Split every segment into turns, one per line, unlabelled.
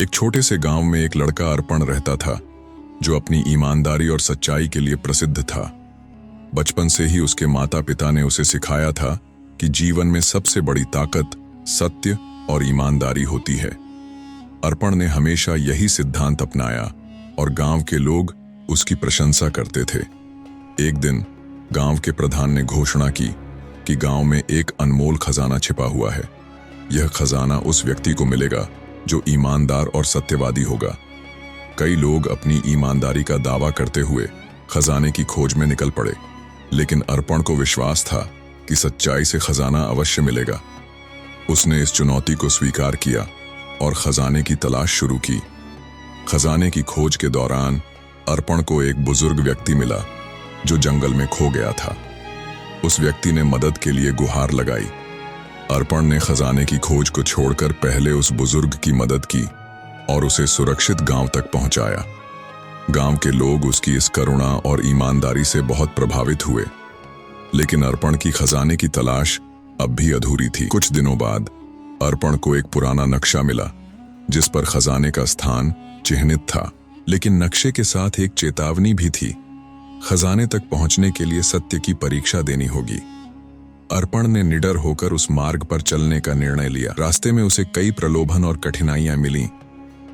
एक छोटे से गांव में एक लड़का अर्पण रहता था, जो अपनी ईमानदारी और सच्चाई के लिए प्रसिद्ध था। बचपन से ही उसके माता पिता ने उसे सिखाया था कि जीवन में सबसे बड़ी ताकत सत्य और ईमानदारी होती है। अर्पण ने हमेशा यही सिद्धांत अपनाया और गांव के लोग उसकी प्रशंसा करते थे। एक दिन गांव के प्रधान ने घोषणा की कि गांव में एक अनमोल खजाना छिपा हुआ है। यह खजाना उस व्यक्ति को मिलेगा जो ईमानदार और सत्यवादी होगा। कई लोग अपनी ईमानदारी का दावा करते हुए खजाने की खोज में निकल पड़े, लेकिन अर्पण को विश्वास था कि सच्चाई से खजाना अवश्य मिलेगा। उसने इस चुनौती को स्वीकार किया और खजाने की तलाश शुरू की। खजाने की खोज के दौरान अर्पण को एक बुजुर्ग व्यक्ति मिला जो जंगल में खो गया था। उस व्यक्ति ने मदद के लिए गुहार लगाई। अर्पण ने खजाने की खोज को छोड़कर पहले उस बुजुर्ग की मदद की और उसे सुरक्षित गांव तक पहुंचाया। गांव के लोग उसकी इस करुणा और ईमानदारी से बहुत प्रभावित हुए, लेकिन अर्पण की खजाने की तलाश अब भी अधूरी थी। कुछ दिनों बाद अर्पण को एक पुराना नक्शा मिला जिस पर खजाने का स्थान चिह्नित था, लेकिन नक्शे के साथ एक चेतावनी भी थी। खजाने तक पहुंचने के लिए सत्य की परीक्षा देनी होगी। अर्पण ने निडर होकर उस मार्ग पर चलने का निर्णय लिया। रास्ते में उसे कई प्रलोभन और कठिनाइयां मिलीं,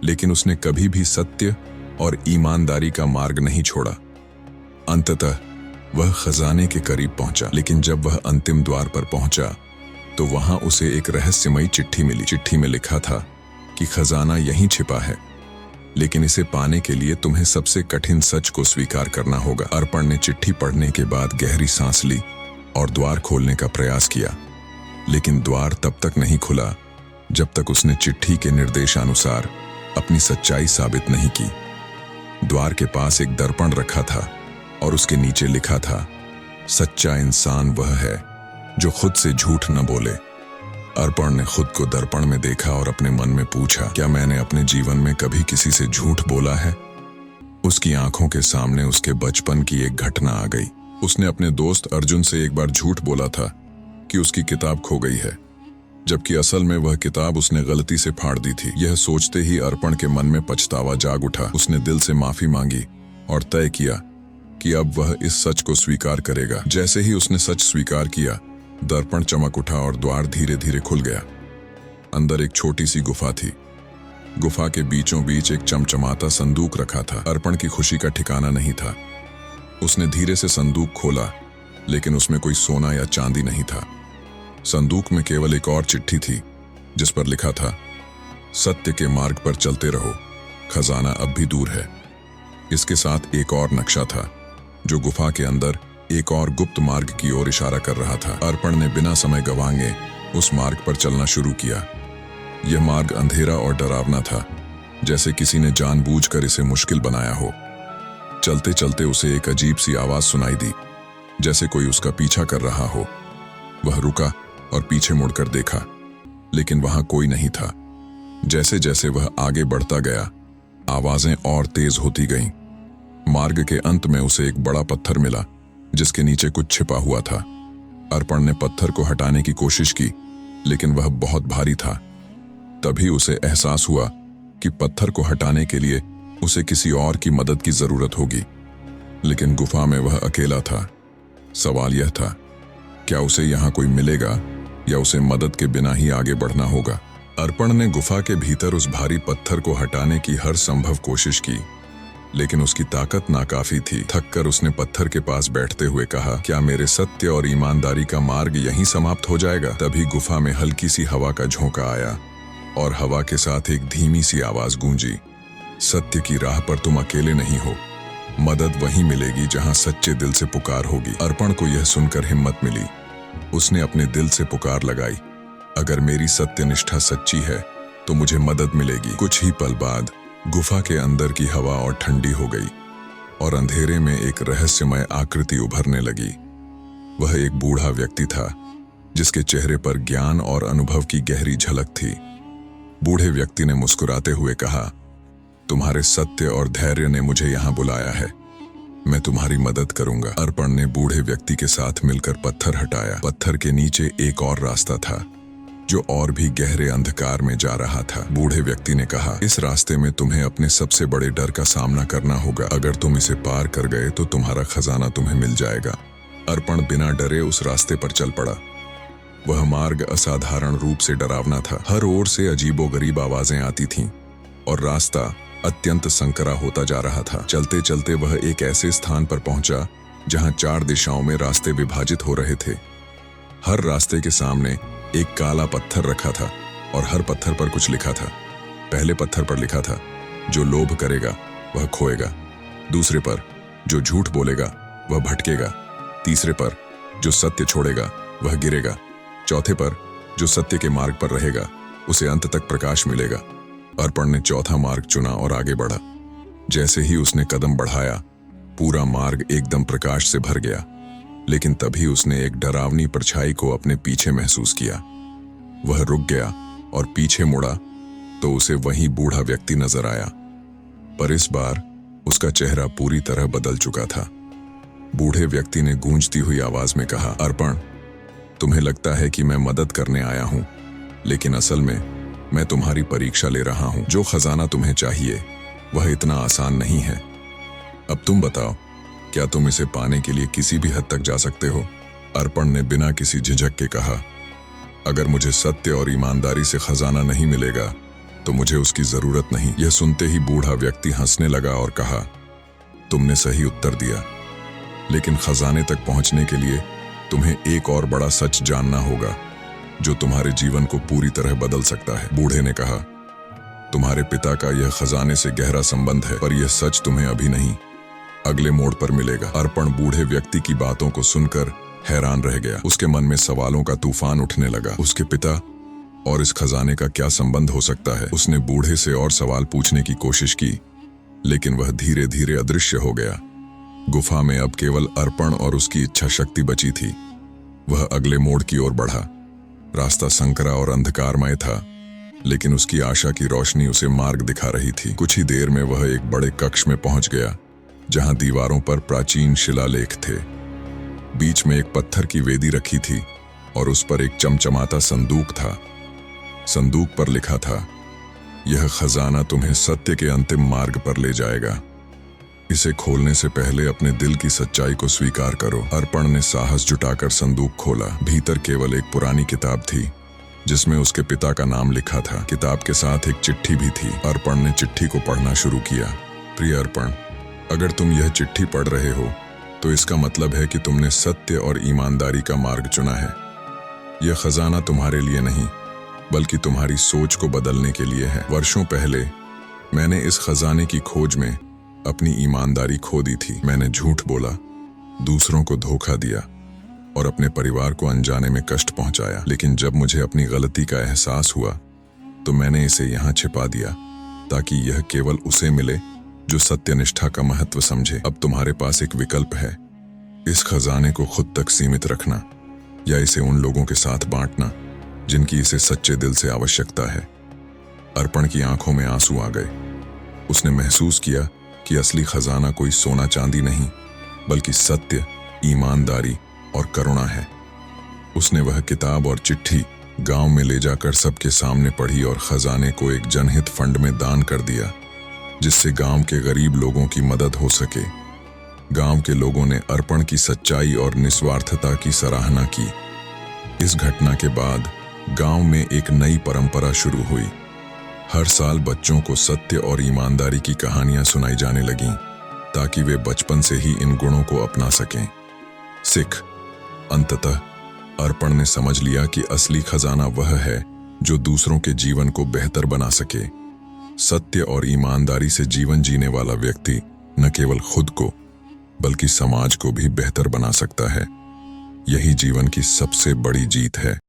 लेकिन उसने कभी भी सत्य और ईमानदारी का मार्ग नहीं छोड़ा। अंततः वह खजाने के करीब पहुंचा, लेकिन जब वह अंतिम द्वार पर पहुंचा तो वहां उसे एक रहस्यमयी चिट्ठी मिली। चिट्ठी में लिखा था कि खजाना यहीं छिपा है, लेकिन इसे पाने के लिए तुम्हें सबसे कठिन सच को स्वीकार करना होगा। अर्पण ने चिट्ठी पढ़ने के बाद गहरी सांस ली और द्वार खोलने का प्रयास किया, लेकिन द्वार तब तक नहीं खुला जब तक उसने चिट्ठी के निर्देशानुसार अपनी सच्चाई साबित नहीं की। द्वार के पास एक दर्पण रखा था और उसके नीचे लिखा था, सच्चा इंसान वह है जो खुद से झूठ न बोले। अर्पण ने खुद को दर्पण में देखा और अपने मन में पूछा, क्या मैंने अपने जीवन में कभी किसी से झूठ बोला है? उसकी आंखों के सामने उसके बचपन की एक घटना आ गई। उसने अपने दोस्त अर्जुन से एक बार झूठ बोला था कि उसकी किताब खो गई है, जबकि असल में वह किताब उसने गलती से फाड़ दी थी। यह सोचते ही अर्पण के मन में पछतावा जाग उठा। उसने दिल से माफी मांगी और तय किया कि अब वह इस सच को स्वीकार करेगा। जैसे ही उसने सच स्वीकार किया, दर्पण चमक उठा और द्वार धीरे धीरे खुल गया। अंदर एक छोटी सी गुफा थी। गुफा के बीचों बीच एक चमचमाता संदूक रखा था। अर्पण की खुशी का ठिकाना नहीं था। उसने धीरे से संदूक खोला, लेकिन उसमें कोई सोना या चांदी नहीं था। संदूक में केवल एक और चिट्ठी थी जिस पर लिखा था, सत्य के मार्ग पर चलते रहो, खजाना अब भी दूर है। इसके साथ एक और नक्शा था जो गुफा के अंदर एक और गुप्त मार्ग की ओर इशारा कर रहा था। अर्पण ने बिना समय गंवाए उस मार्ग पर चलना शुरू किया। यह मार्ग अंधेरा और डरावना था, जैसे किसी ने जानबूझकर इसे मुश्किल बनाया हो। चलते चलते उसे एक अजीब सी आवाज सुनाई दी, जैसे कोई उसका पीछा कर रहा हो। वह रुका और पीछे मुड़कर देखा, लेकिन वहां कोई नहीं था। जैसे जैसे वह आगे बढ़ता गया, आवाजें और तेज होती गईं। मार्ग के अंत में उसे एक बड़ा पत्थर मिला जिसके नीचे कुछ छिपा हुआ था। अर्पण ने पत्थर को हटाने की कोशिश की, लेकिन वह बहुत भारी था। तभी उसे एहसास हुआ कि पत्थर को हटाने के लिए उसे किसी और की मदद की जरूरत होगी, लेकिन गुफा में वह अकेला था। सवाल यह था, क्या उसे यहाँ कोई मिलेगा या उसे मदद के बिना ही आगे बढ़ना होगा? अर्पण ने गुफा के भीतर उस भारी पत्थर को हटाने की हर संभव कोशिश की, लेकिन उसकी ताकत नाकाफी थी। थककर उसने पत्थर के पास बैठते हुए कहा, क्या मेरे सत्य और ईमानदारी का मार्ग यहीं समाप्त हो जाएगा? तभी गुफा में हल्की सी हवा का झोंका आया और हवा के साथ एक धीमी सी आवाज गूंजी, सत्य की राह पर तुम अकेले नहीं हो, मदद वहीं मिलेगी जहां सच्चे दिल से पुकार होगी। अर्पण को यह सुनकर हिम्मत मिली। उसने अपने दिल से पुकार लगाई, अगर मेरी सत्यनिष्ठा सच्ची है तो मुझे मदद मिलेगी। कुछ ही पल बाद गुफा के अंदर की हवा और ठंडी हो गई और अंधेरे में एक रहस्यमय आकृति उभरने लगी। वह एक बूढ़ा व्यक्ति था जिसके चेहरे पर ज्ञान और अनुभव की गहरी झलक थी। बूढ़े व्यक्ति ने मुस्कुराते हुए कहा, तुम्हारे सत्य और धैर्य ने मुझे यहाँ बुलाया है, मैं तुम्हारी मदद करूंगा। अर्पण ने बूढ़े व्यक्ति के साथ मिलकर पत्थर हटाया। पत्थर के नीचे एक और रास्ता था जो और भी गहरे अंधकार में जा रहा था। बूढ़े व्यक्ति ने कहा, इस रास्ते में तुम्हें अपने सबसे बड़े डर का सामना करना होगा। अगर तुम इसे पार कर गए तो तुम्हारा खजाना तुम्हें मिल जाएगा। अर्पण बिना डरे उस रास्ते पर चल पड़ा। वह मार्ग असाधारण रूप से डरावना था। हर ओर से अजीबोगरीब आवाजें आती थीं और रास्ता अत्यंत संकरा होता जा रहा था। चलते चलते वह एक ऐसे स्थान पर पहुंचा जहां 4 दिशाओं में रास्ते विभाजित हो रहे थे। हर रास्ते के सामने एक काला पत्थर रखा था और हर पत्थर पर कुछ लिखा था। पहले पत्थर पर लिखा था, जो लोभ करेगा वह खोएगा। दूसरे पर, जो झूठ बोलेगा वह भटकेगा। तीसरे पर, जो सत्य छोड़ेगा वह गिरेगा। चौथे पर, जो सत्य के मार्ग पर रहेगा उसे अंत तक प्रकाश मिलेगा। अर्पण ने चौथा मार्ग चुना और आगे बढ़ा। जैसे ही उसने कदम बढ़ाया, पूरा मार्ग एकदम प्रकाश से भर गया। लेकिन तभी उसने एक डरावनी परछाई को अपने पीछे महसूस किया। वह रुक गया और पीछे मुड़ा तो उसे वही बूढ़ा व्यक्ति नजर आया, पर इस बार उसका चेहरा पूरी तरह बदल चुका था। बूढ़े व्यक्ति ने गूंजती हुई आवाज में कहा, अर्पण, तुम्हें लगता है कि मैं मदद करने आया हूं, लेकिन असल में मैं तुम्हारी परीक्षा ले रहा हूं। जो खजाना तुम्हें चाहिए वह इतना आसान नहीं है। अब तुम बताओ, क्या तुम इसे पाने के लिए किसी भी हद तक जा सकते हो? अर्पण ने बिना किसी झिझक के कहा, अगर मुझे सत्य और ईमानदारी से खजाना नहीं मिलेगा तो मुझे उसकी जरूरत नहीं। यह सुनते ही बूढ़ा व्यक्ति हंसने लगा और कहा, तुमने सही उत्तर दिया, लेकिन खजाने तक पहुंचने के लिए तुम्हें एक और बड़ा सच जानना होगा जो तुम्हारे जीवन को पूरी तरह बदल सकता है। बूढ़े ने कहा, तुम्हारे पिता का यह खजाने से गहरा संबंध है, पर यह सच तुम्हें अभी नहीं, अगले मोड़ पर मिलेगा। अर्पण बूढ़े व्यक्ति की बातों को सुनकर हैरान रह गया। उसके मन में सवालों का तूफान उठने लगा। उसके पिता और इस खजाने का क्या संबंध हो सकता है? उसने बूढ़े से और सवाल पूछने की कोशिश की, लेकिन वह धीरे धीरे अदृश्य हो गया। गुफा में अब केवल अर्पण और उसकी इच्छा शक्ति बची थी। वह अगले मोड़ की ओर बढ़ा। रास्ता संकरा और अंधकारमय था, लेकिन उसकी आशा की रोशनी उसे मार्ग दिखा रही थी। कुछ ही देर में वह एक बड़े कक्ष में पहुंच गया, जहां दीवारों पर प्राचीन शिलालेख थे। बीच में एक पत्थर की वेदी रखी थी और उस पर एक चमचमाता संदूक था। संदूक पर लिखा था, यह खजाना तुम्हें सत्य के अंतिम मार्ग पर ले जाएगा। इसे खोलने से पहले अपने दिल की सच्चाई को स्वीकार करो। अर्पण ने साहस जुटाकर संदूक खोला। भीतर केवल एक पुरानी किताब थी जिसमें उसके पिता का नाम लिखा था। किताब के साथ एक चिट्ठी भी थी। अर्पण ने चिट्ठी को पढ़ना शुरू किया। प्रिय अर्पण, अगर तुम यह चिट्ठी पढ़ रहे हो तो इसका मतलब है कि तुमने सत्य और ईमानदारी का मार्ग चुना है। यह खजाना तुम्हारे लिए नहीं, बल्कि तुम्हारी सोच को बदलने के लिए है। वर्षों पहले मैंने इस खजाने की खोज में अपनी ईमानदारी खो दी थी। मैंने झूठ बोला, दूसरों को धोखा दिया और अपने परिवार को अनजाने में कष्ट पहुंचाया। लेकिन जब मुझे अपनी गलती का एहसास हुआ तो मैंने इसे यहाँ छिपा दिया, ताकि यह केवल उसे मिले जो सत्यनिष्ठा का महत्व समझे। अब तुम्हारे पास एक विकल्प है, इस खजाने को खुद तक सीमित रखना या इसे उन लोगों के साथ बांटना जिनकी इसे सच्चे दिल से आवश्यकता है। अर्पण की आंखों में आंसू आ गए। उसने महसूस किया कि असली खजाना कोई सोना चांदी नहीं, बल्कि सत्य, ईमानदारी और करुणा है। उसने वह किताब और चिट्ठी गांव में ले जाकर सबके सामने पढ़ी और खजाने को एक जनहित फंड में दान कर दिया, जिससे गांव के गरीब लोगों की मदद हो सके। गांव के लोगों ने अर्पण की सच्चाई और निस्वार्थता की सराहना की। इस घटना के बाद गांव में एक नई परंपरा शुरू हुई। हर साल बच्चों को सत्य और ईमानदारी की कहानियां सुनाई जाने लगीं, ताकि वे बचपन से ही इन गुणों को अपना सकें। सिख, अंततः अर्पण ने समझ लिया कि असली खजाना वह है जो दूसरों के जीवन को बेहतर बना सके। सत्य और ईमानदारी से जीवन जीने वाला व्यक्ति न केवल खुद को बल्कि समाज को भी बेहतर बना सकता है। यही जीवन की सबसे बड़ी जीत है।